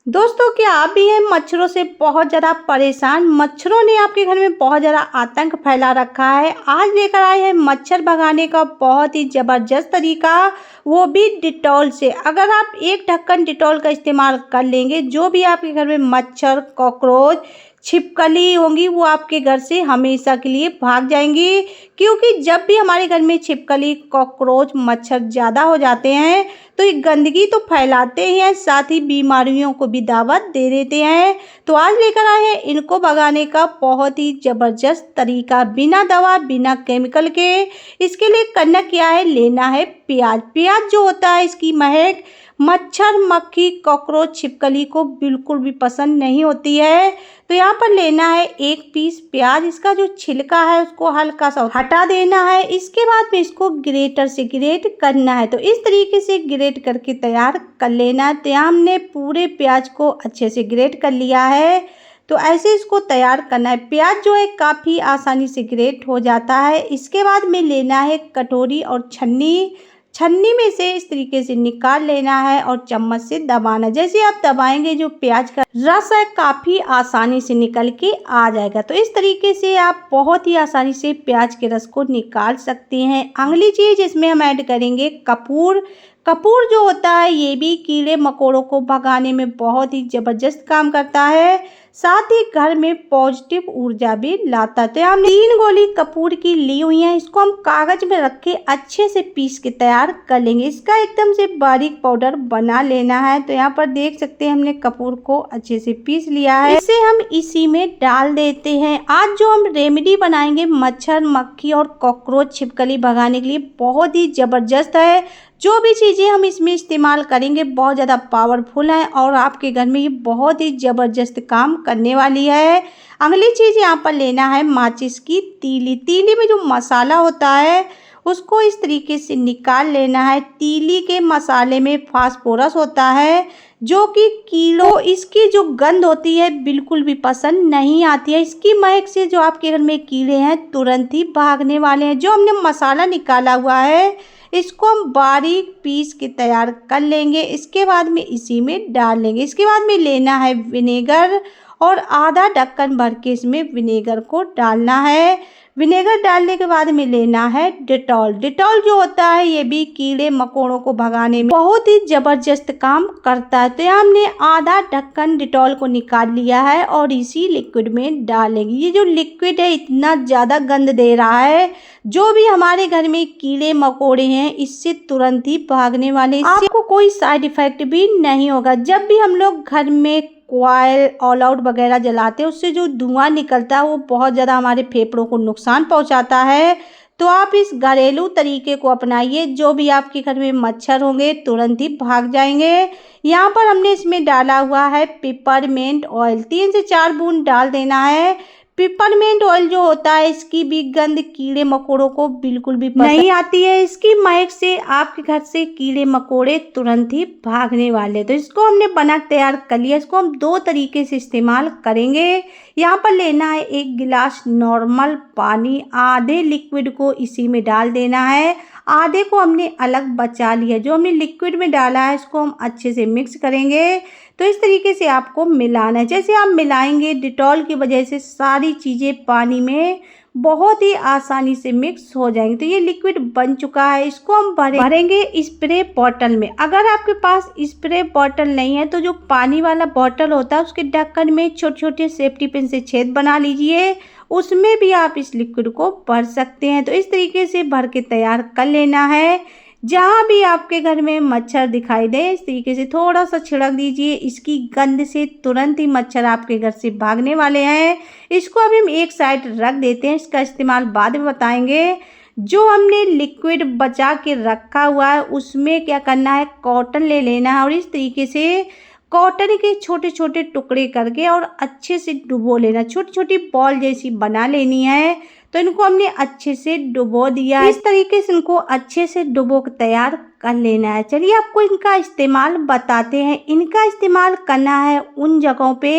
दोस्तों, क्या आप भी हैं मच्छरों से बहुत ज़्यादा परेशान? मच्छरों ने आपके घर में बहुत ज़्यादा आतंक फैला रखा है। आज लेकर आए हैं मच्छर भगाने का बहुत ही ज़बरदस्त तरीका, वो भी डिटॉल से। अगर आप एक ढक्कन डिटॉल का इस्तेमाल कर लेंगे, जो भी आपके घर में मच्छर, कॉकरोच, छिपकली होंगी, वो आपके घर से हमेशा के लिए भाग जाएंगी। क्योंकि जब भी हमारे घर में छिपकली, कॉकरोच, मच्छर ज़्यादा हो जाते हैं तो ये गंदगी तो फैलाते ही हैं, साथ ही बीमारियों को भी दावत दे देते हैं। तो आज लेकर आए हैं इनको भगाने का बहुत ही ज़बरदस्त तरीका, बिना दवा, बिना केमिकल के। इसके लिए करना क्या है, लेना है प्याज। प्याज जो होता है, इसकी महक मच्छर, मक्खी, कॉकरोच, छिपकली को बिल्कुल भी पसंद नहीं होती है। तो यहाँ पर लेना है एक पीस प्याज। इसका जो छिलका है उसको हल्का सा हटा देना है। इसके बाद में इसको ग्रेटर से ग्रेट करना है। तो इस तरीके से ग्रेट करके तैयार कर लेना है। तो यहाँ हमने पूरे प्याज को अच्छे से ग्रेट कर लिया है। तो ऐसे इसको तैयार करना है। प्याज जो है काफ़ी आसानी से ग्रेट हो जाता है। इसके बाद में लेना है कटोरी और छन्नी। छन्नी में से इस तरीके से निकाल लेना है और चम्मच से दबाना। जैसे आप दबाएंगे जो प्याज का रस है काफ़ी आसानी से निकल के आ जाएगा। तो इस तरीके से आप बहुत ही आसानी से प्याज के रस को निकाल सकते हैं। अगली चीज़ इसमें हम ऐड करेंगे कपूर। कपूर जो होता है ये भी कीड़े मकोड़ों को भगाने में बहुत ही ज़बरदस्त काम करता है, साथ ही घर में पॉजिटिव ऊर्जा भी लाता है। तो हम 3 गोली कपूर की ली हुई हैं। इसको हम कागज में रख के अच्छे से पीस के तैयार कर लेंगे। इसका एकदम से बारीक पाउडर बना लेना है। तो यहाँ पर देख सकते हैं हमने कपूर को अच्छे से पीस लिया है। इसे हम इसी में डाल देते हैं। आज जो हम रेमेडी बनाएंगे मच्छर, मक्खी और कॉकरोच, छिपकली भगाने के लिए बहुत ही ज़बरदस्त है। जो भी चीज़ें हम इसमें इस्तेमाल करेंगे बहुत ज़्यादा पावरफुल हैं और आपके घर में ये बहुत ही ज़बरदस्त काम करने वाली है। अगली चीज़ यहाँ पर लेना है माचिस की तीली। तीली में जो मसाला होता है उसको इस तरीके से निकाल लेना है। तीली के मसाले में फास्फोरस होता है जो कि कीड़ों, इसकी जो गंध होती है बिल्कुल भी पसंद नहीं आती है। इसकी महक से जो आपके घर में कीड़े हैं तुरंत ही भागने वाले हैं। जो हमने मसाला निकाला हुआ है इसको हम बारीक पीस के तैयार कर लेंगे। इसके बाद में इसी में डाल लेंगे। इसके बाद में लेना है विनेगर और आधा ढक्कन भर के इसमें विनेगर को डालना है। विनेगर डालने के बाद में लेना है डिटॉल। डिटॉल जो होता है ये भी कीड़े मकोड़ों को भगाने में बहुत ही ज़बरदस्त काम करता है। तो यहाँ हमने आधा ढक्कन डिटॉल को निकाल लिया है और इसी लिक्विड में डालेंगे। ये जो लिक्विड है इतना ज़्यादा गंध दे रहा है, जो भी हमारे घर में कीड़े मकोड़े हैं इससे तुरंत ही भागने वाले। आपको कोई साइड इफेक्ट भी नहीं होगा। जब भी हम लोग घर में कॉइल, ऑल आउट वगैरह जलाते हैं उससे जो धुआं निकलता है वो बहुत ज़्यादा हमारे फेफड़ों को नुकसान पहुंचाता है। तो आप इस घरेलू तरीके को अपनाइए। जो भी आपके घर में मच्छर होंगे तुरंत ही भाग जाएंगे। यहाँ पर हमने इसमें डाला हुआ है पिपरमेंट ऑयल। 3 से 4 बूंद डाल देना है। पिपरमेंट ऑयल जो होता है इसकी भी गंध कीड़े मकोड़ों को बिल्कुल भी पसंद नहीं आती है। इसकी महक से आपके घर से कीड़े मकोड़े तुरंत ही भागने वाले। तो इसको हमने बना तैयार कर लिया। इसको हम 2 तरीके से इस्तेमाल करेंगे। यहाँ पर लेना है 1 गिलास नॉर्मल पानी। आधे लिक्विड को इसी में डाल देना है, आधे को हमने अलग बचा लिया। जो हमने लिक्विड में डाला है इसको हम अच्छे से मिक्स करेंगे। तो इस तरीके से आपको मिलाना है। जैसे आप मिलाएंगे डिटॉल की वजह से सारी चीज़ें पानी में बहुत ही आसानी से मिक्स हो जाएंगे। तो ये लिक्विड बन चुका है। इसको हम भरेंगे स्प्रे बॉटल में। अगर आपके पास स्प्रे बॉटल नहीं है तो जो पानी वाला बॉटल होता है उसके ढक्कन में छोटे छोटे सेफ्टी पिन से छेद बना लीजिए, उसमें भी आप इस लिक्विड को भर सकते हैं। तो इस तरीके से भर के तैयार कर लेना है। जहाँ भी आपके घर में मच्छर दिखाई दे इस तरीके से थोड़ा सा छिड़क दीजिए। इसकी गंध से तुरंत ही मच्छर आपके घर से भागने वाले हैं। इसको अभी हम एक साइड रख देते हैं, इसका इस्तेमाल बाद में बताएंगे। जो हमने लिक्विड बचा के रखा हुआ है उसमें क्या करना है, कॉटन ले लेना है और इस तरीके से कॉटन के छोटे छोटे टुकड़े करके और अच्छे से डुबो लेना। छोटी छोटी बॉल जैसी बना लेनी है। तो इनको हमने अच्छे से डुबो दिया। इस तरीके से इनको अच्छे से डुबो कर तैयार कर लेना है। चलिए आपको इनका इस्तेमाल बताते हैं। इनका इस्तेमाल करना है उन जगहों पे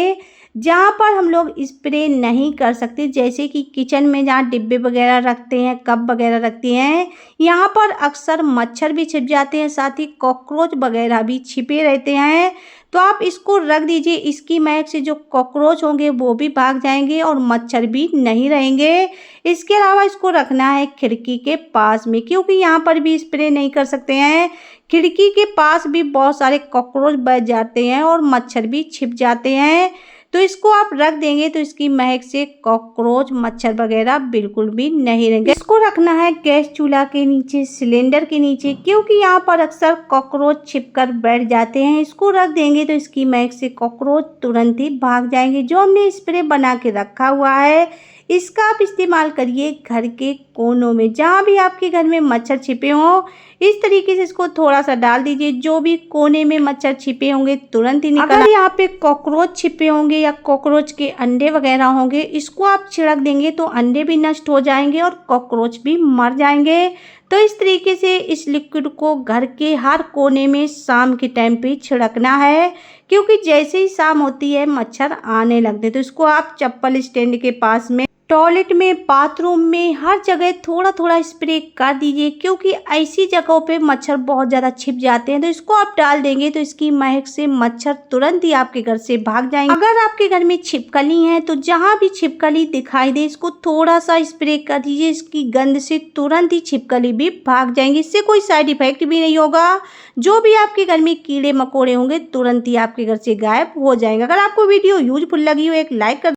जहाँ पर हम लोग स्प्रे नहीं कर सकते, जैसे कि किचन में जहाँ डिब्बे वगैरह रखते हैं, कप वगैरह रखते हैं, यहाँ पर अक्सर मच्छर भी छिप जाते हैं, साथ ही कॉकरोच वगैरह भी छिपे रहते हैं। तो आप इसको रख दीजिए, इसकी महक से जो कॉकरोच होंगे वो भी भाग जाएंगे और मच्छर भी नहीं रहेंगे। इसके अलावा इसको रखना है खिड़की के पास में, क्योंकि यहाँ पर भी स्प्रे नहीं कर सकते हैं। खिड़की के पास भी बहुत सारे कॉकरोच बैठ जाते हैं और मच्छर भी छिप जाते हैं। तो इसको आप रख देंगे तो इसकी महक से कॉकरोच मच्छर वगैरह बिल्कुल भी नहीं रहेंगे। इसको रखना है गैस चूल्हा के नीचे, सिलेंडर के नीचे, क्योंकि यहाँ पर अक्सर कॉकरोच छिपकर बैठ जाते हैं। इसको रख देंगे तो इसकी महक से कॉकरोच तुरंत ही भाग जाएंगे। जो हमने स्प्रे बना के रखा हुआ है, इसका आप इस्तेमाल करिए घर के कोनों में, जहाँ भी आपके घर में मच्छर छिपे हों। इस तरीके से इसको थोड़ा सा डाल दीजिए, जो भी कोने में मच्छर छिपे होंगे तुरंत ही निकल। अगर यहाँ पे कॉकरोच छिपे होंगे या कॉकरोच के अंडे वगैरह होंगे, इसको आप छिड़क देंगे तो अंडे भी नष्ट हो जाएंगे और कॉकरोच भी मर जाएंगे। तो इस तरीके से इस लिक्विड को घर के हर कोने में शाम के टाइम पे छिड़कना है, क्योंकि जैसे ही शाम होती है मच्छर आने लगते हैं। तो इसको आप चप्पल स्टैंड के पास में, टॉयलेट में, बाथरूम में, हर जगह थोड़ा थोड़ा स्प्रे कर दीजिए, क्योंकि ऐसी जगहों पे मच्छर बहुत ज़्यादा छिप जाते हैं। तो इसको आप डाल देंगे तो इसकी महक से मच्छर तुरंत ही आपके घर से भाग जाएंगे। अगर आपके घर में छिपकली है तो जहाँ भी छिपकली दिखाई दे, इसको थोड़ा सा स्प्रे कर दीजिए, इसकी गंध से तुरंत ही छिपकली भी भाग जाएंगी। इससे कोई साइड इफेक्ट भी नहीं होगा। जो भी आपके घर में कीड़े मकोड़े होंगे तुरंत ही आपके घर से गायब हो जाएंगे। अगर आपको वीडियो यूजफुल लगी हो, एक लाइक कर